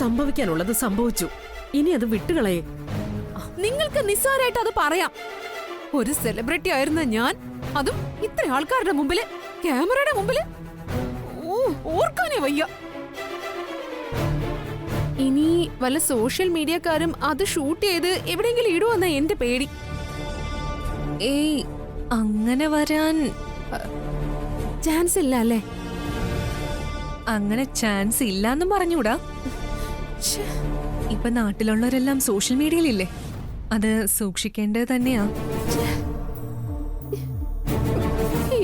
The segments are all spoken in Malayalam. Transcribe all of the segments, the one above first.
സംഭവിക്കാനുള്ളത് സംഭവിച്ചു. ഇനി അത് വിട്ടുകളയേ. നിങ്ങൾക്ക് നിസ്സാരായിട്ട് അത് പറയാം. ഒരു സെലിബ്രിറ്റി ആയിരുന്ന ഞാൻ, അതും ഇത്ര ആൾക്കാരുടെ മുമ്പില്, ക്യാമറയുടെ മുമ്പില്, ഓർക്കാനേ വയ്യ. ഇനി വല്ല സോഷ്യൽ മീഡിയക്കാരും അത് ഷൂട്ട് ചെയ്ത് എവിടെയെങ്കിലും ഇടുവെന്ന എന്റെ പേടി. ഏയ്, അങ്ങനെ വരാൻ ചാൻസ് ഇല്ല അല്ലേ? അങ്ങനെ ചാൻസ് ഇല്ലാന്നും പറഞ്ഞൂടാ. ഇപ്പൊ നാട്ടിലുള്ളവരെല്ലാം സോഷ്യൽ മീഡിയയിലില്ലേ, അത് സൂക്ഷിക്കേണ്ടത് തന്നെയാ.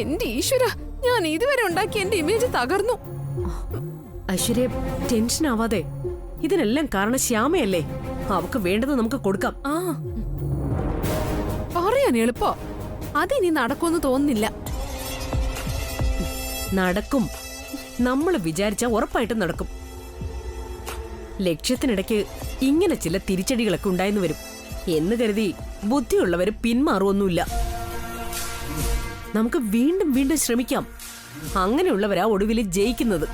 എന്റെ ഈശ്വര, ഞാൻ ഇതുവരെ ഉണ്ടാക്കിയ എന്റെ ഇമേജ് തകർന്നു. ഐശ്വര്യ, ടെൻഷൻ ആവാതെ. ഇതിനെല്ലാം കാരണം ശ്യാമയല്ലേ. അവക്ക് വേണ്ടത് നമുക്ക് കൊടുക്കാം. പറയാൻ എളുപ്പോ, അതിനി നടക്കുമെന്ന് തോന്നുന്നില്ല. നടക്കും. നമ്മൾ വിചാരിച്ച ഉറപ്പായിട്ടും നടക്കും. ലക്ഷ്യത്തിനിടയ്ക്ക് ഇങ്ങനെ ചില തിരിച്ചടികളൊക്കെ ഉണ്ടായെന്ന് വരും എന്ന് കരുതി ബുദ്ധിയുള്ളവര് പിന്മാറുമൊന്നുമില്ല. നമുക്ക് വീണ്ടും വീണ്ടും ശ്രമിക്കാം. അങ്ങനെയുള്ളവരാ ഒടുവിൽ ജയിക്കുന്നത്.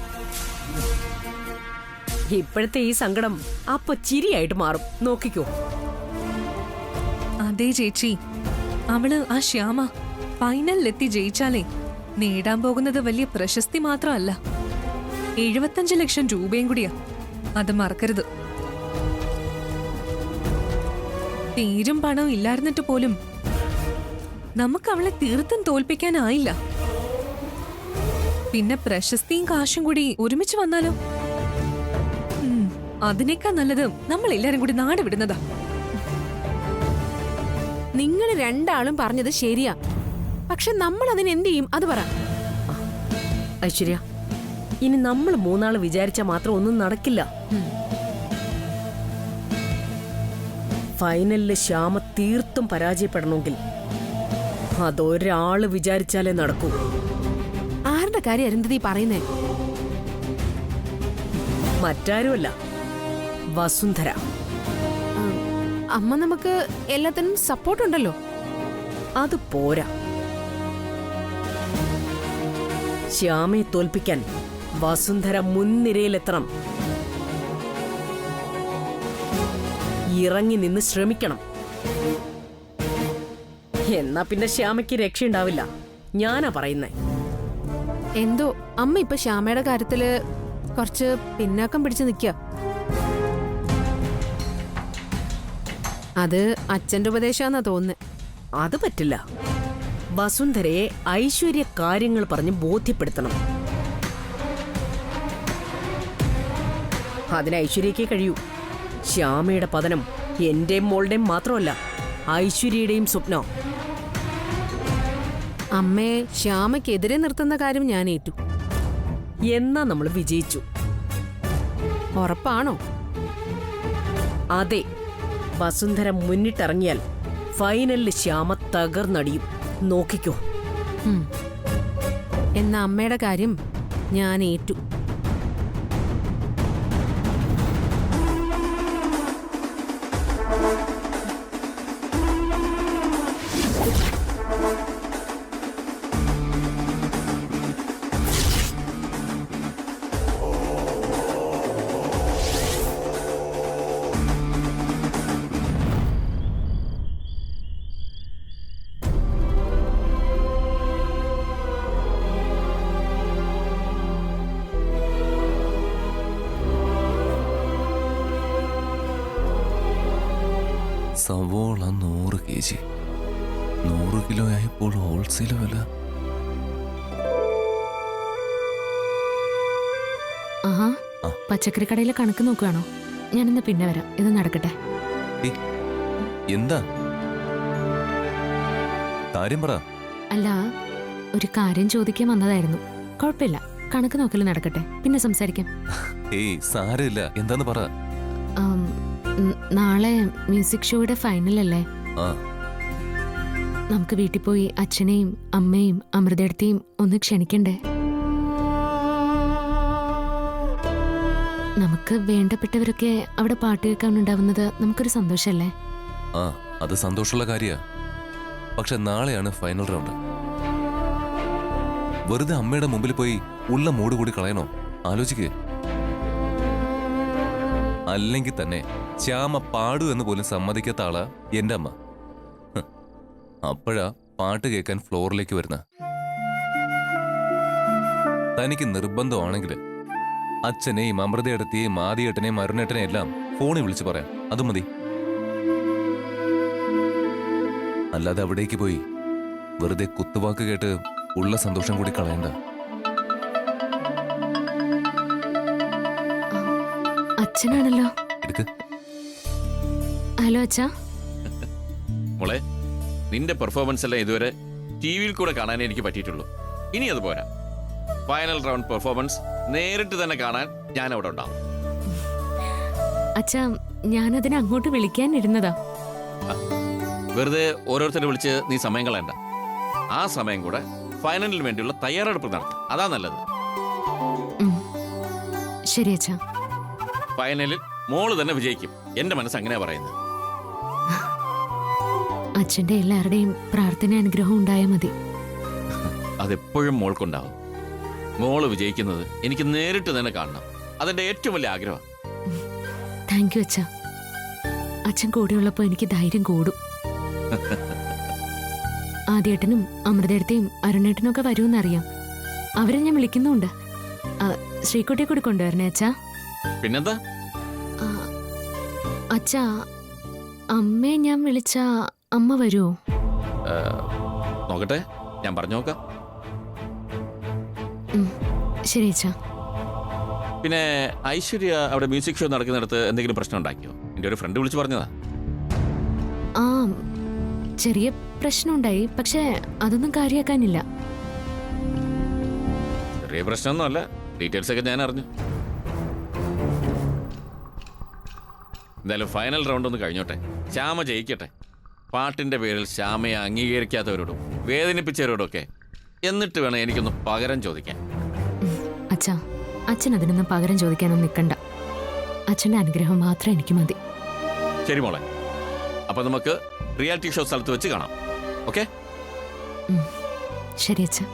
ഇപ്പോഴത്തെ ഈ സങ്കടം അപ്പൊ ചിരിയായിട്ട് മാറും. നോക്കിക്കോ. അതെ ചേച്ചി, അവള് ആ ശ്യാമ ഫൈനലിലെത്തി ജയിച്ചാലേ നേടാൻ പോകുന്നത് വലിയ പ്രശസ്തി മാത്രമല്ല, 75 ലക്ഷം രൂപയും കൂടിയാ. അത് മറക്കരുത്. തീരും പണം ഇല്ലായിരുന്നിട്ട് പോലും നമുക്ക് അവളെ തീർത്തും തോൽപ്പിക്കാനായില്ല. പിന്നെ പ്രശസ്തിയും കാശും കൂടി ഒരുമിച്ച് വന്നാലോ? അതിനേക്കാൾ നല്ലത് നമ്മൾ എല്ലാരും കൂടി നാട് വിടുന്നതാ. നിങ്ങൾ രണ്ടാളും പറഞ്ഞത് ശരിയാ, പക്ഷെ നമ്മൾ അതിന് എന്ത് ചെയ്യും? അത് പറ. ഐശ്വര്യ, ഇനി നമ്മൾ മൂന്നാള് വിചാരിച്ചാ മാത്രം ഒന്നും നടക്കില്ല. ഫൈനലില് ശ്യാമ തീർത്തും പരാജയപ്പെടണമെങ്കിൽ അതൊരാള് വിചാരിച്ചാലേ നടക്കൂ. ആരുടെ കാര്യം അരുന്ധതി പറയുന്നേ? മറ്റാരുമല്ല, വസുന്ധര. അമ്മ നമുക്ക് എല്ലാത്തിനും സപ്പോർട്ടുണ്ടല്ലോ. അത് പോരാ. ശ്യാമയെ തോൽപ്പിക്കാൻ വസുന്ധര മുൻനിരയിലെത്തണം. ഇറങ്ങി നിന്ന് ശ്രമിക്കണം. എന്നാ പിന്നെ ശ്യാമയ്ക്ക് രക്ഷയുണ്ടാവില്ല. ഞാനാ പറയുന്നേ. എന്തോ അമ്മ ഇപ്പൊ ശ്യാമയുടെ കാര്യത്തില് കുറച്ച് പിന്നാക്കം പിടിച്ചു നിൽക്കുക. അത് അച്ഛന്റെ ഉപദേശാന്നാ തോന്നുന്നത്. അത് പറ്റില്ല. വസുന്ധരയെ ഐശ്വര്യ കാര്യങ്ങൾ പറഞ്ഞ് ബോധ്യപ്പെടുത്തണം. അതിന് ഐശ്വര്യക്കേ കഴിയൂ. ശ്യാമയുടെ പതനം എന്റെയും മോളുടെയും മാത്രമല്ല, ഐശ്വര്യയുടെയും സ്വപ്നം. അമ്മയെ ശ്യാമയ്ക്കെതിരെ നിർത്തുന്ന കാര്യം ഞാൻ ഏറ്റു. എന്നാ നമ്മൾ വിജയിച്ചു. ഉറപ്പാണോ? അതെ. വസുന്ധര മുന്നിട്ടിറങ്ങിയാൽ ഫൈനലിൽ ശ്യാമ തകർന്നടിയും. നോക്കിക്കോ. എന്നാ അമ്മയുടെ കാര്യം ഞാൻ ഏറ്റു. സവോള 100 kg, 100 കിലോ ആയപ്പോൾ ഹോൾസെയിൽ വില. ആഹാ, പച്ചക്കറി കടയിലെ കണക്ക് നോക്കുകയാണോ? ഞാനിന്ന് പിന്നെ വരാം. ഇത് നടക്കട്ടെ. എന്താ കാര്യം പറ. അല്ല, ഒരു കാര്യം ചോദിക്കാൻ വന്നതായിരുന്നു. കുഴപ്പമില്ല, കണക്ക് നോക്കല് നടക്കട്ടെ, പിന്നെ സംസാരിക്കാം. ഏയ് സാരമില്ല, എന്താന്ന് പറ. നാളെ മ്യൂസിക് ഷോയുടെ ഫൈനൽ അല്ലേ? നമുക്ക് വീട്ടിൽ പോയി അച്ഛനെയും അമ്മയും അമൃതേടത്തെയും ഒന്ന് ക്ഷണിക്കണ്ടേ? നമുക്ക് വേണ്ടപ്പെട്ടവരൊക്കെ അവിടെ പാട്ട് കേൾക്കാനുണ്ടാവുന്നത് നമുക്കൊരു സന്തോഷല്ലേ? അത് സന്തോഷമുള്ള കാര്യ. പക്ഷെ നാളെയാണ് ഫൈനൽ റൗണ്ട്. വെറുതെ അമ്മയുടെ മുമ്പിൽ പോയി ഉള്ള മൂട് കൂടി കളയണോ? ആലോചിക്കേ. അല്ലെങ്കിൽ തന്നെ ശ്യാമ പാടൂ എന്ന് പോലും സമ്മതിക്കാത്ത ആളാ എന്റെ അമ്മ. അപ്പോഴാ പാട്ട് കേൾക്കാൻ ഫ്ലോറിലേക്ക് വരുന്ന. തനിക്ക് നിർബന്ധമാണെങ്കിൽ അച്ഛനെയും അമൃതയെടുത്തിയെയും ആദിയേട്ടനെയും അരുണേട്ടനെയും എല്ലാം ഫോണിൽ വിളിച്ചു പറയാം, അത് മതി. അല്ലാതെ അവിടേക്ക് പോയി വെറുതെ കുത്തുവാക്ക് കേട്ട് ഉള്ള സന്തോഷം കൂടി കളയണ്ട. അച്ഛനാണല്ലോ. എടുക്ക്. ഹലോ അച്ഛാ. മോളെ, നിന്റെ പെർഫോമൻസ് എല്ലാം ഇതുവരെ ടിവിയിൽ കൂടെ കാണാനേ എനിക്ക് പറ്റിയിട്ടുള്ളൂ. ഇനി അത് പോരാ, ഫൈനൽ റൗണ്ട് പെർഫോമൻസ് നേരിട്ട് തന്നെ കാണാൻ ഞാൻ അവിടെ ഉണ്ടാവും. അച്ഛാ, ഞാനതിനെ അങ്ങോട്ട് വിളിക്കാനിരുന്നതാ. വെറുതെ ഓരോരുത്തരെ വിളിച്ച് നീ സമയം കളയണ്ട. ആ സമയം കൂടെ ഫൈനലിന് വേണ്ടിയുള്ള തയ്യാറെടുപ്പ് നടത്തും, അതാ നല്ലത്. ശരി അച്ഛാ. ഫൈനലിൽ മോള് തന്നെ വിജയിക്കും, എന്റെ മനസ്സ് അങ്ങനെയാ പറയുന്നത്. അച്ഛന്റെ എല്ലാവരുടെയും പ്രാർത്ഥന അനുഗ്രഹം ഉണ്ടായാൽ മതി. അതെപ്പോഴും മോൾക്കുണ്ടാവും. മോള് വിജയിക്കുന്നത് എനിക്ക് നേരിട്ട് തന്നെ കാണണം, അതെന്റെ ഏറ്റവും വലിയ ആഗ്രഹം. താങ്ക് യു അച്ഛാ. അച്ഛൻ കൂടെയുള്ളപ്പോ എനിക്ക് ധൈര്യം കൂടും. ആദ്യേട്ടനും അമൃതേട്ടത്തെയും അരുണേട്ടനും ഒക്കെ വരുമെന്നറിയാം. അവരെ ഞാൻ വിളിക്കുന്നുണ്ട്. ശ്രീകുട്ടിയെ കൂടി കൊണ്ടുവരണേ അച്ഛാ. പിന്നെന്താ അച്ഛാ, അമ്മയെ ഞാൻ വിളിച്ച അമ്മ വരുമോ? നോക്കട്ടെ, ഞാൻ പറഞ്ഞു നോക്കാം. ശരി അച്ഛാ. പിന്നെ ഐശ്വര്യ അവിടെ മ്യൂസിക് ഷോ നടക്കുന്നിടത്ത് എന്തെങ്കിലും പ്രശ്നം ഉണ്ടാക്കിയോ? എന്റെ ഒരു ഫ്രണ്ട് വിളിച്ചു പറഞ്ഞതാ. ആ, ചെറിയ പ്രശ്നമുണ്ടായി, പക്ഷെ അതൊന്നും കാര്യാക്കാനില്ല. ചെറിയ പ്രശ്നമൊന്നും അല്ല, ഡീറ്റെയിൽസ് ഒക്കെ ഞാൻ അറിഞ്ഞു. എന്തായാലും ഫൈനൽ റൗണ്ട് ഒന്ന് കഴിഞ്ഞോട്ടെ, ശ്യാമ ജയിക്കട്ടെ. പാട്ടിന്റെ പേരിൽ ശ്യാമയെ അംഗീകരിക്കാത്തവരോടും വേദനിപ്പിച്ചവരോടൊക്കെ എന്നിട്ട് വേണം എനിക്കൊന്ന് പകരം ചോദിക്കാൻ. അച്ഛാ, അച്ഛൻ അതിനൊന്നും പകരം ചോദിക്കാനൊന്നും നിൽക്കണ്ട. അച്ഛന്റെ അനുഗ്രഹം മാത്രം എനിക്ക് മതി. ശരി മോളെ, അപ്പൊ നമുക്ക് റിയാലിറ്റി ഷോ സ്ഥലത്ത് വെച്ച് കാണാം. ഓക്കെ? ശരി അച്ഛാ.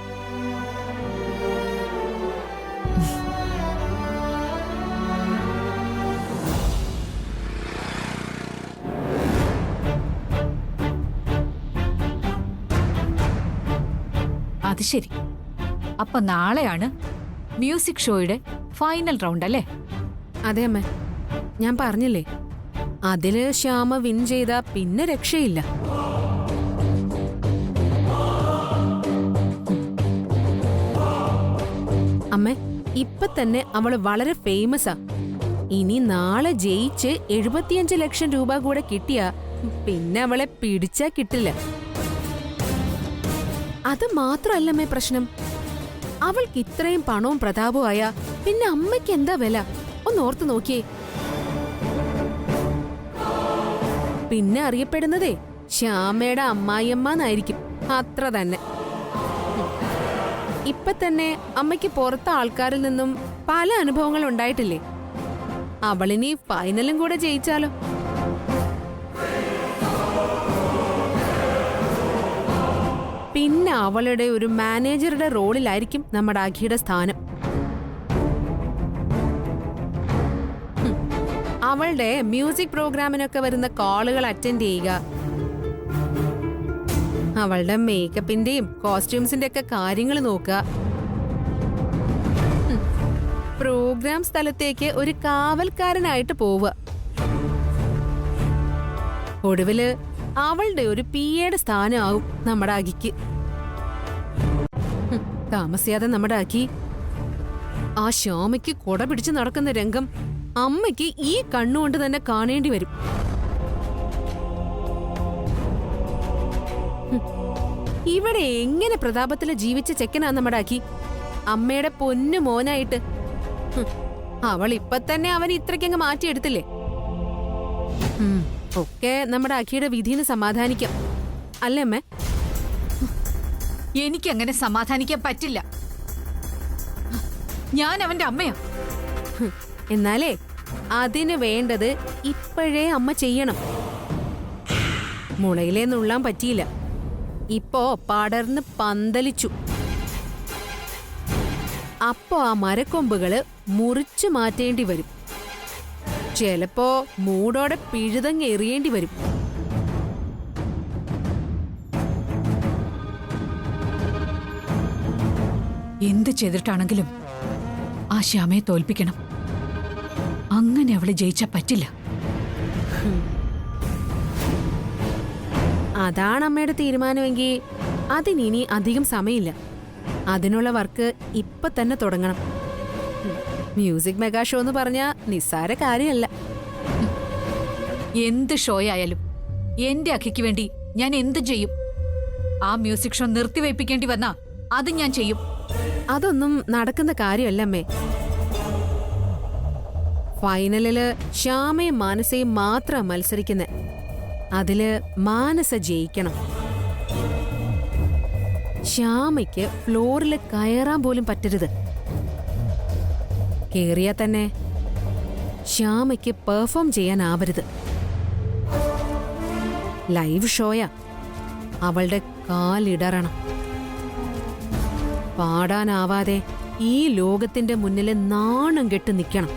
അത് ശരി. അപ്പൊ നാളെയാണ് മ്യൂസിക് ഷോയുടെ ഫൈനൽ റൗണ്ട് അല്ലേ? അതെ അമ്മേ, ഞാൻ പറഞ്ഞില്ലേ, അതില് ശ്യാമ വിൻ ചെയ്താ പിന്നെ രക്ഷയില്ല. അമ്മേ, ഇപ്പൊ തന്നെ അവള് വളരെ ഫേമസാ. ഇനി നാളെ ജയിച്ച് 75 ലക്ഷം രൂപ കൂടെ കിട്ടിയാ പിന്നെ അവളെ പിടിച്ചാ കിട്ടില്ല. അത് മാത്രല്ലമ്മേ പ്രശ്നം, അവൾക്ക് ഇത്രയും പണവും പ്രതാപവും ആയാ പിന്നെ അമ്മയ്ക്ക് എന്താ വില? ഒന്ന് ഓർത്തു നോക്കിയേ. പിന്നെ അറിയപ്പെടുന്നതേ ശ്യാമയുടെ അമ്മായിയമ്മ എന്നായിരിക്കും, അത്ര തന്നെ. ഇപ്പൊ തന്നെ അമ്മയ്ക്ക് പുറത്തെ ആൾക്കാരിൽ നിന്നും പല അനുഭവങ്ങൾ ഉണ്ടായിട്ടില്ലേ? അവളിനി ഫൈനലും കൂടെ ജയിച്ചാലോ? പിന്നെ അവളുടെ ഒരു മാനേജറുടെ റോളിലായിരിക്കും നമ്മുടെ അഖിയുടെ സ്ഥാനം. അവളുടെ മ്യൂസിക് പ്രോഗ്രാമിനൊക്കെ വരുന്ന കോളുകൾ അറ്റൻഡ് ചെയ്യുക, അവളുടെ മേക്കപ്പിന്റെയും കോസ്റ്റ്യൂംസിന്റെ ഒക്കെ കാര്യങ്ങൾ നോക്കുക, പ്രോഗ്രാം സ്ഥലത്തേക്ക് ഒരു കാവൽക്കാരനായിട്ട് പോവുക. ഒടുവില് അവളുടെ ഒരു പിയുടെ സ്ഥാനമാവും നമ്മുടെ അഖിക്ക്. താമസിയാതെ നമ്മുടെ അഖി ആ ശ്യാമയ്ക്ക് കൊട പിടിച്ച് നടക്കുന്ന രംഗം അമ്മയ്ക്ക് ഈ കണ്ണുകൊണ്ട് തന്നെ കാണേണ്ടി വരും. ഇവിടെ എങ്ങനെ പ്രതാപത്തില് ജീവിച്ച ചെക്കനാ നമ്മുടെ അഖി, അമ്മയുടെ പൊന്നു മോനായിട്ട്. അവൾ ഇപ്പൊ തന്നെ അവൻ ഇത്രയ്ക്കങ്ങ് മാറ്റിയെടുത്തില്ലേ? ഒക്കെ നമ്മുടെ അഖിയുടെ വിധിന്ന് സമാധാനിക്കാം, അല്ലേ അമ്മേ? എനിക്കങ്ങനെ സമാധാനിക്കാൻ പറ്റില്ല. ഞാൻ അവന്റെ അമ്മയാ. എന്നാലേ അതിന് വേണ്ടത് ഇപ്പോഴേ അമ്മ ചെയ്യണം. മുളയിലേ നുള്ളാൻ പറ്റിയില്ല, ഇപ്പോ പടർന്ന് പന്തലിച്ചു. അപ്പോ ആ മരക്കൊമ്പുകള് മുറിച്ചു മാറ്റേണ്ടി വരും. ചിലപ്പോ മൂടോടെ പിഴുതങ്ങ് എറിയേണ്ടി വരും. എന്ത് ചെയ്തിട്ടാണെങ്കിലും ആ ശ്യാമയെ തോൽപ്പിക്കണം. അങ്ങനെ അവള് ജയിച്ചാ പറ്റില്ല. അതാണ് അമ്മയുടെ തീരുമാനമെങ്കിൽ അതിനി അധികം സമയമില്ല. അതിനുള്ള വർക്ക് ഇപ്പൊ തന്നെ തുടങ്ങണം. മ്യൂസിക് മെഗാ ഷോ എന്ന് പറഞ്ഞാ നിസ്സാര കാര്യമല്ല. എന്ത് ഷോ ആയാലും എന്റെ അഖിക്ക് വേണ്ടി ഞാൻ എന്തും ചെയ്യും. ആ മ്യൂസിക് ഷോ നിർത്തിവയ്പ്പിക്കേണ്ടി വന്നാ അത് ഞാൻ ചെയ്യും. അതൊന്നും നടക്കുന്ന കാര്യമല്ലമ്മേ. ഫൈനലില് ശ്യാമയും മാനസയും മാത്രം മത്സരിക്കുന്നെ. അതില് മാനസ ജയിക്കണം. ശ്യാമയ്ക്ക് ഫ്ലോറിൽ കയറാൻ പോലും പറ്റരുത്. കേറിയാ തന്നെ ശ്യാമയ്ക്ക് പെർഫോം ചെയ്യാനാവരുത്. ലൈവ് ഷോയാ, അവളുടെ കാലിടറണം. പാടാനാവാതെ ഈ ലോകത്തിന്റെ മുന്നിൽ നാണം കെട്ട് നിൽക്കണം.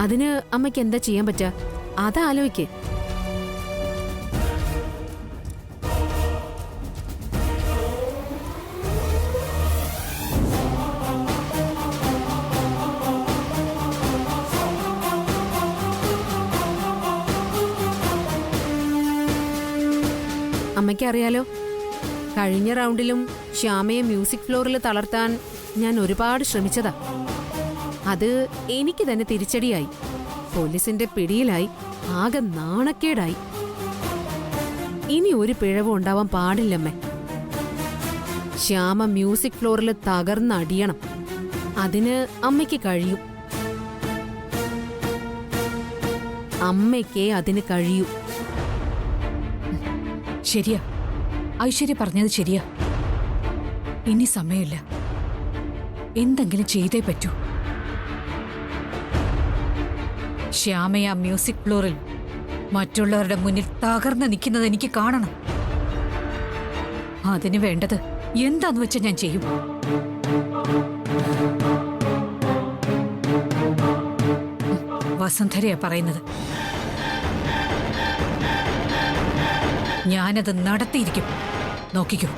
അതിന് അമ്മയ്ക്ക് എന്താ ചെയ്യാൻ പറ്റുക? അതാലോചിക്ക്. അമ്മയ്ക്കറിയാലോ, കഴിഞ്ഞ റൗണ്ടിലും ശ്യാമയെ മ്യൂസിക് ഫ്ലോറിൽ തളർത്താൻ ഞാൻ ഒരുപാട് ശ്രമിച്ചതാ. അത് എനിക്ക് തന്നെ തിരിച്ചടിയായി. പോലീസിന്റെ പിടിയിലായി, ആകെ നാണക്കേടായി. ഇനി ഒരു പിഴവും ഉണ്ടാവാൻ പാടില്ലമ്മേ. ശ്യാമ മ്യൂസിക് ഫ്ലോറിൽ തകർന്നടിയണം. അതിന് അമ്മയ്ക്ക് കഴിയും. അമ്മയ്ക്കേ അതിന് കഴിയൂ. ശരിയാ, ഐശ്വര്യ പറഞ്ഞത് ശരിയാ. ഇനി സമയമില്ല. എന്തെങ്കിലും ചെയ്തേ പറ്റൂ. ശ്യാമയ മ്യൂസിക് ഫ്ലോറിൽ മറ്റുള്ളവരുടെ മുന്നിൽ തകർന്ന് നിൽക്കുന്നത് എനിക്ക് കാണണം. അതിന് വേണ്ടത് എന്താന്ന് വെച്ചാ ഞാൻ ചെയ്യും. വസുന്ധരയാ പറയുന്നത്. ഞാനത് നടത്തിയിരിക്കും. നോക്കിക്കോ.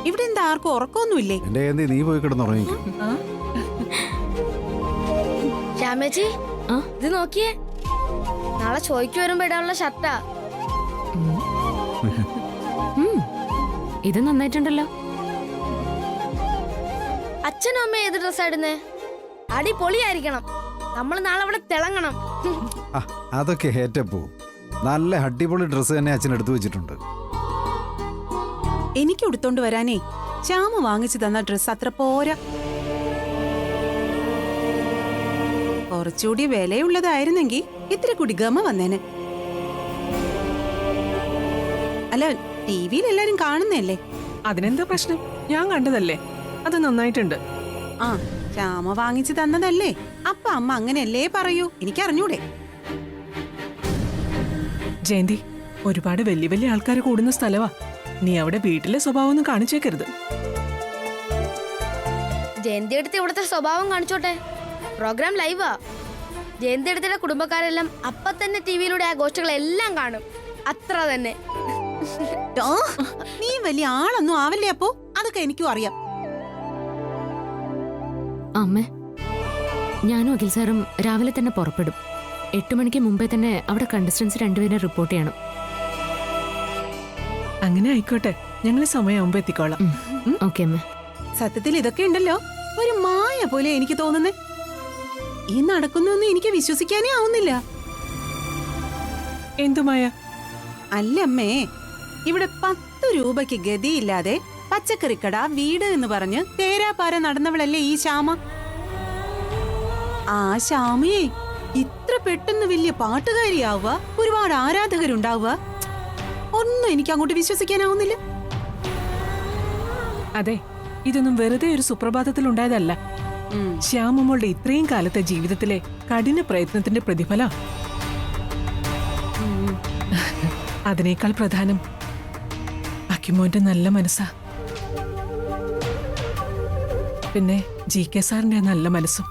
ഇവിടെ എന്താ ആർക്കും ഉറക്കമൊന്നുമില്ലേ? എന്റെ എന്തി നീ പോയി കിടന്നുറങ്ങിക്കും. ശ്യാമേച്ചി, ഇത് നോക്കിയേ, നാളെ ചോയ്ക്ക് വരുമ്പോ ഇടാനുള്ള ഷർട്ടാ. ഇത് നന്നായിട്ടുണ്ടല്ലോ. അച്ഛനും അമ്മയും ഏത് ഡ്രസ്സാ ഇടുന്നേ? അടിപൊളിയായിരിക്കണം. നമ്മൾ നാളെ അവിടെ തിളങ്ങണം. അതൊക്കെ ഏറ്റപ്പോ നല്ല അടിപൊളി ഡ്രസ്സ് തന്നെ അച്ഛൻ എടുത്തു വെച്ചിട്ടുണ്ട്. എനിക്ക് ഉടുത്തോണ്ട് വരാനേ ശ്യാമ വാങ്ങിച്ചു തന്ന ഡ്രസ് അത്ര പോരാ. കുറച്ചുകൂടി വിലയുള്ളതായിരുന്നെങ്കിൽ ഇത്തിരി കൂടി ഗമ വന്നേനെ. അല്ല, ടിവിയിൽ എല്ലാരും കാണുന്നല്ലേ. അതിനെന്താ പ്രശ്നം? ഞാൻ കണ്ടതല്ലേ, അത് നന്നായിട്ടുണ്ട്. ആ, ശ്യാമ വാങ്ങിച്ചു തന്നതല്ലേ, അപ്പൊ അമ്മ അങ്ങനെയല്ലേ പറയൂ. എനിക്കറിഞ്ഞൂടെ. ജയന്തി, ഒരുപാട് വലിയ വലിയ ആൾക്കാർ കൂടുന്ന സ്ഥലവാ. നീ അവിടെ വീട്ടിലെ സ്വഭാവം ഒന്നും കാണിച്ചേക്കരുത്. ജയന്തി എടുത്ത് ഇവിടുത്തെ സ്വഭാവം കാണിച്ചോട്ടെ. പ്രോഗ്രാം ലൈവാ. ജയന്തി എടുത്തിന്റെ കുടുംബക്കാരെല്ലാം അപ്പൊ തന്നെ ടിവിയിലൂടെ ആ ഗോഷ്ഠികളെല്ലാം കാണും. അത്ര തന്നെ. നീ വലിയ ആളൊന്നും ആവല്ലേ. അപ്പോ അതൊക്കെ എനിക്കും അറിയാം. അമ്മേ, ഞാനും അഖിൽ സാറും രാവിലെ തന്നെ പുറപ്പെടും. 8 മണിക്ക് മുമ്പേ തന്നെ അവിടെ കണ്ടസ്റ്റൻസ് 2 പേരെ റിപ്പോർട്ട് ചെയ്യണം. അങ്ങനെ ആയിക്കോട്ടെ, ഞങ്ങൾ സമയമാകുമ്പോ എത്തിക്കോളാം. ഓക്കെ അമ്മേ. സത്യത്തിൽ ഇതൊക്കെ ഉണ്ടല്ലോ ഒരു മായ പോലെ എനിക്ക് തോന്നുന്നേ. ഈ നടക്കുന്നൊന്നും എനിക്ക് വിശ്വസിക്കാനേ ആവുന്നില്ല. എന്തുമായ? അല്ലമ്മേ, ഇവിടെ 10 രൂപയ്ക്ക് ഗതിയില്ലാതെ പച്ചക്കറിക്കട, വീട് എന്ന് പറഞ്ഞ് തേരാപ്പാര നടന്നവളല്ലേ ഈ ശ്യാമ. ആ ശ്യാമയെ ഇത്ര പെട്ടെന്ന് വലിയ പാട്ടുകാരിയാവുക, ഒരുപാട് ആരാധകരുണ്ടാവുക, ഒന്നും എനിക്ക് അങ്ങോട്ട് വിശ്വസിക്കാനാവുന്നില്ല. അതെ, ഇതൊന്നും വെറുതെ ഒരു സുപ്രഭാതത്തിൽ ഉണ്ടായതല്ല. ശ്യാമമ്മളുടെ ഇത്രയും കാലത്തെ ജീവിതത്തിലെ കഠിന പ്രയത്നത്തിന്റെ പ്രതിഫല. അതിനേക്കാൾ പ്രധാനം അക്കിമോന്റെ നല്ല മനസ്സാ. പിന്നെ GK സാറിന്റെ നല്ല മനസ്സും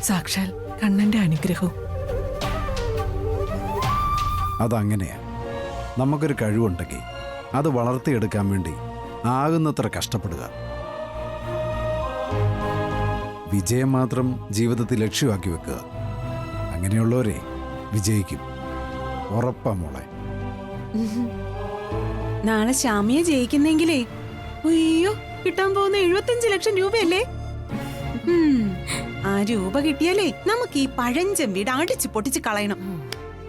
സാക്ഷാൽ കണ്ണന്റെ അനുഗ്രഹവും. അതങ്ങനെയാ. നമുക്കൊരു കഴിവുണ്ടെങ്കിൽ അത് വളർത്തിയെടുക്കാൻ വേണ്ടി ആകുന്നത്ര കഷ്ടപ്പെടുക. വിജയം മാത്രം ജീവിതത്തിൽ ലക്ഷ്യമാക്കി വെക്കുക. അങ്ങനെയുള്ളവരെ വിജയിക്കും. ഉറപ്പാ മോളെ. നാളെ ശ്യാമിയെ ജയിക്കുന്നെങ്കിലേ അയ്യോ കിട്ടാൻ പോകുന്ന 75 ലക്ഷം രൂപയല്ലേ. ആ രൂപ കിട്ടിയാലേ നമുക്ക് ഈ പഴഞ്ചൻ വീട് അടിച്ചു പൊട്ടിച്ച് കളയണം.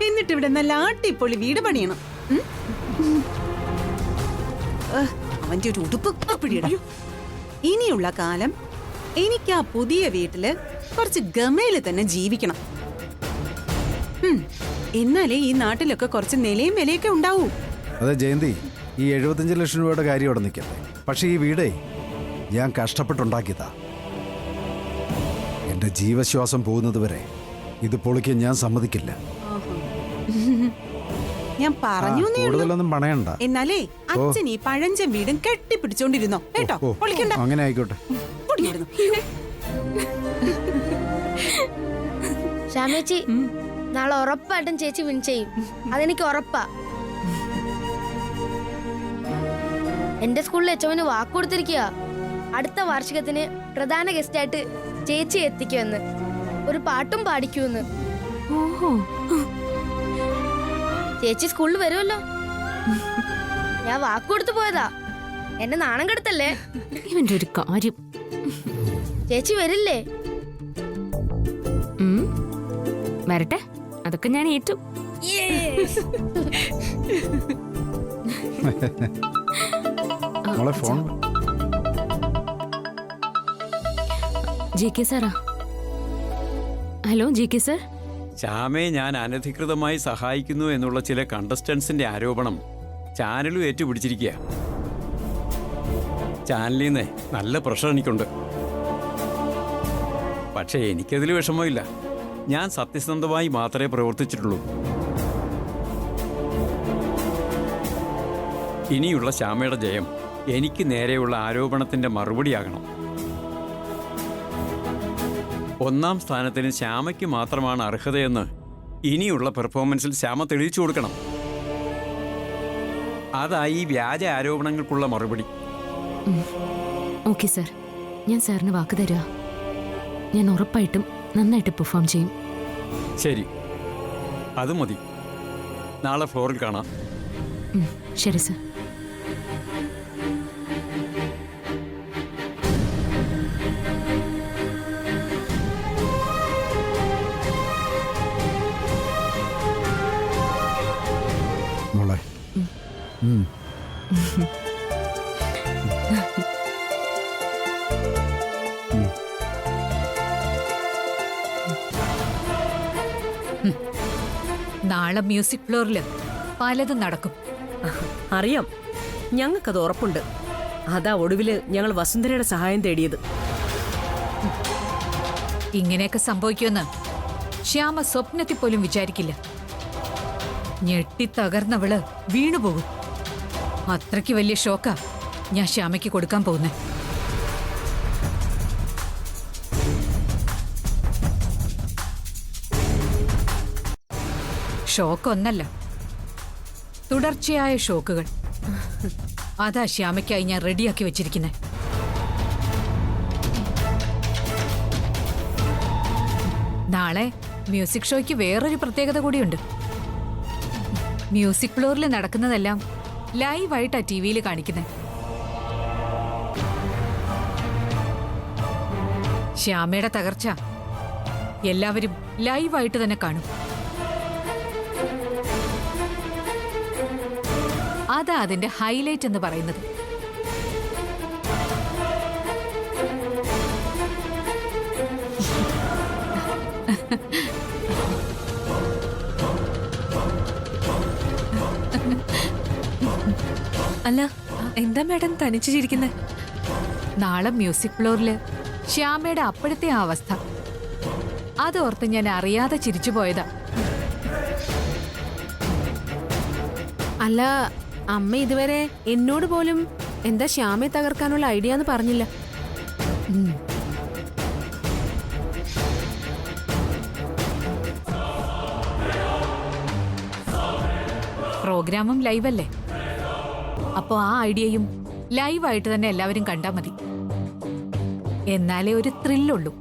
എന്നിട്ട് ഇവിടെ നല്ല ആട്ടിപ്പൊളി വീട് പണിയണം. അവന്റെ ഒരു ഉടുപ്പ് പിടിയിടാം. ഇനിയുള്ള കാലം എനിക്ക് ആ പുതിയ വീട്ടില് കുറച്ച് ഗമയില് തന്നെ ജീവിക്കണം. എന്നാലേ ഈ നാട്ടിലൊക്കെ കുറച്ച് നിലയും വിലയൊക്കെ ഉണ്ടാവൂ. അതെ ജയന്തി, ഈ 75 ലക്ഷം രൂപയുടെ കാര്യം അവിടെ നിൽക്കട്ടെ. പക്ഷെ ഈ വീടേ ഞാൻ കഷ്ടപ്പെട്ടുണ്ടാക്കിയതാ. എന്റെ ജീവശ്വാസം പോകുന്നത് വരെ ഇത് പൊളിക്കാൻ ഞാൻ സമ്മതിക്കില്ല. ഞാൻ പറഞ്ഞു കൂടുതലൊന്നും പണയണ്ട. എന്നാലേ അച്ഛൻ ഈ പഴഞ്ചൻ വീടും കെട്ടിപ്പിടിച്ചോണ്ടിരുന്നോ കേട്ടോ. പൊളിക്കണ്ട. അങ്ങനെ ആയിക്കോട്ടെ. ശ്യാമേച്ചി, നാളെ ഉറപ്പായിട്ടും ചേച്ചി വിൻ ചെയ്യും. അതെനിക്ക് ഉറപ്പാ. എന്റെ സ്കൂളിൽ എച്ചവന് വാക്ക് കൊടുത്തിരിക്കുക. അടുത്ത വാർഷികത്തിന് പ്രധാന ഗസ്റ്റായിട്ട് ചേച്ചി എത്തിക്കുമെന്ന്, ഒരു പാട്ടും പാടിക്കുമെന്ന്. ഓഹോ, ചേച്ചി സ്കൂളിൽ വരുമല്ലോ. ഞാൻ വാക്ക് കൊടുത്തു പോയതാ. എന്നെ നാണം കെടുത്തല്ലേ. ഇവന്റെ ഒരു കാര്യം. ചേച്ചി വരില്ലേ? വരട്ടെ, അതൊക്കെ ഞാൻ ഏറ്റു. മോളെ ഫോൺ. GK സാറാ. Hello GK sir. ശ്യാമയെ ഞാൻ അനധികൃതമായി സഹായിക്കുന്നു എന്നുള്ള ചില കണ്ടസ്റ്റൻസിന്റെ ആരോപണം ചാനലും ഏറ്റുപിടിച്ചിരിക്കുക. ചാനലിൽ നിന്ന് നല്ല പ്രഷർ എനിക്കുണ്ട്. പക്ഷേ എനിക്കതിൽ വിഷമമില്ല. ഞാൻ സത്യസന്ധമായി മാത്രമേ പ്രവർത്തിച്ചിട്ടുള്ളൂ. ഇനിയുള്ള ശ്യാമയുടെ ജയം എനിക്ക് നേരെയുള്ള ആരോപണത്തിന്റെ മറുപടിയാകണം. ഒന്നാം സ്ഥാനത്തിന് ശ്യാമയ്ക്ക് മാത്രമാണ് അർഹതയെന്ന് ഇനിയുള്ള പെർഫോമൻസിൽ ശ്യാമ തെളിയിച്ചു കൊടുക്കണം. അതായി ഈ വ്യാജ ആരോപണങ്ങൾക്കുള്ള മറുപടി. ഓക്കെ സാർ, ഞാൻ സാറിന് വാക്ക് തരാ. ഞാൻ ഉറപ്പായിട്ടും നന്നായിട്ട് പെർഫോം ചെയ്യും. ശരി, അത് മതി. നാളെ ഫ്ലോറിൽ കാണാം. ശരി സാർ. മോളെ. നാളെ മ്യൂസിക് ഫ്ലോറില് പലതും നടക്കും. അറിയാം, ഞങ്ങൾക്കത് ഉറപ്പുണ്ട്. അതാ ഒടുവില് ഞങ്ങൾ വസുന്ധരയുടെ സഹായം തേടിയത്. ഇങ്ങനെയൊക്കെ സംഭവിക്കുമെന്ന് ശ്യാമ സ്വപ്നത്തിൽ പോലും വിചാരിക്കില്ല. ഞെട്ടിത്തകർന്നവള് വീണുപോകും. അത്രയ്ക്ക് വലിയ ഷോക്കാ ഞാൻ ശ്യാമയ്ക്ക് കൊടുക്കാൻ പോകുന്നേ. ഷോക്കൊന്നല്ല, തുടർച്ചയായ ഷോക്കുകൾ. അതാ ശ്യാമയ്ക്കായി ഞാൻ റെഡിയാക്കി വെച്ചിരിക്കുന്നത്. നാളെ മ്യൂസിക് ഷോയ്ക്ക് വേറൊരു പ്രത്യേകത കൂടിയുണ്ട്. മ്യൂസിക് ഫ്ലോറിൽ നടക്കുന്നതെല്ലാം ലൈവായിട്ടാ TV-യിൽ കാണിക്കുന്നത്. ശ്യാമയുടെ തകർച്ച എല്ലാവരും ലൈവായിട്ട് തന്നെ കാണും. അതാ അതിന്റെ ഹൈലൈറ്റ് എന്ന് പറയുന്നത്. അല്ല, എന്താ മാഡം തനിച്ചു ചിരിക്കുന്നത്? നാളെ മ്യൂസിക് ഫ്ലോറില് ശ്യാമയുടെ അപ്പോഴത്തെ ആ അവസ്ഥ അതോർത്ത് ഞാൻ അറിയാതെ ചിരിച്ചു പോയതാ. അല്ല, അമ്മ ഇതുവരെ എന്നോട് പോലും എന്താ ശ്യാമയെ തകർക്കാനുള്ള ഐഡിയ എന്ന് പറഞ്ഞില്ല. പ്രോഗ്രാമും ലൈവല്ലേ, അപ്പോ ആ ഐഡിയയും ലൈവായിട്ട് തന്നെ എല്ലാവരും കണ്ടാ മതി. എന്നാലേ ഒരു ത്രില്ലുള്ളൂ.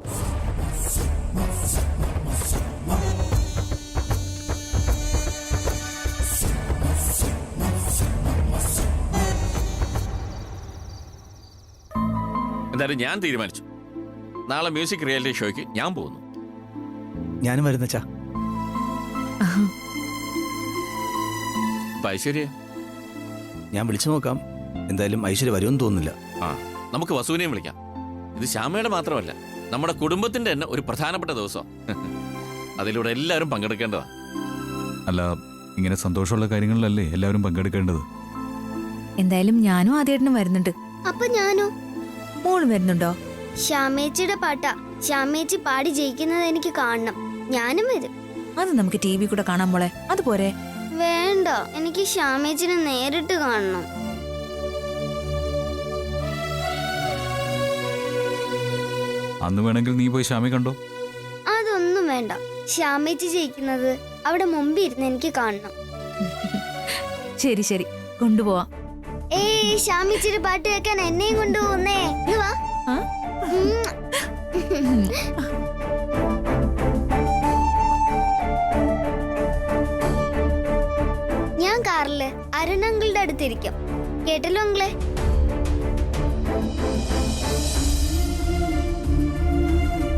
എന്തായാലും ഞാൻ തീരുമാനിച്ചു, നാളെ മ്യൂസിക് റിയാലിറ്റി ഷോയ്ക്ക് ഞാൻ പോകുന്നു. ഞാനും വരുന്നച്ചാ. ഐശ്വര്യ, ഞാൻ വിളിച്ചു നോക്കാം. എന്തായാലും ഐശ്വര്യ വരുമെന്ന് തോന്നുന്നില്ല. ആ, നമുക്ക് വസുവിനെയും വിളിക്കാം. ഇത് ശ്യാമയുടെ മാത്രമല്ല, നമ്മുടെ കുടുംബത്തിന്റെ തന്നെ ഒരു പ്രധാനപ്പെട്ട ദിവസം. അതിലൂടെ എല്ലാവരും പങ്കെടുക്കേണ്ടതാ. അല്ല, ഇങ്ങനെ സന്തോഷമുള്ള കാര്യങ്ങളിലല്ലേ എല്ലാവരും പങ്കെടുക്കേണ്ടത്. എന്തായാലും ഞാനും ആദ്യേട്ടനും വരുന്നുണ്ട്. അപ്പൊ ഞാനോ? മോളും വരുന്നുണ്ടോ? ശ്യാമേച്ചിയുടെ പാട്ടാ. ശ്യാമേച്ചി പാടി ജയിക്കുന്നത് എനിക്ക് കാണണം. ഞാനും വരും. അത് നമുക്ക് ടി വി കൂടെ കാണാൻ പോളെ, അതുപോരെ? വേണ്ട, എനിക്ക് ശ്യാമേച്ചിനെ നേരിട്ട് കാണണം. അന്ന് വേണമെങ്കിൽ നീ പോയി ശ്യാമയെ കണ്ടോ. അതൊന്നും വേണ്ട. ശ്യാമേച്ചി ജയിക്കുന്നത് അവിടെ മുമ്പിൽ ഇരുന്ന് എനിക്ക് കാണണം. ശരി ശരി, കൊണ്ടുപോവാം. ഏയ്, ശ്യാമേച്ചിയുടെ പാട്ട് കേൾക്കാൻ എന്നെയും കൊണ്ടുപോകുന്നേ. വാ.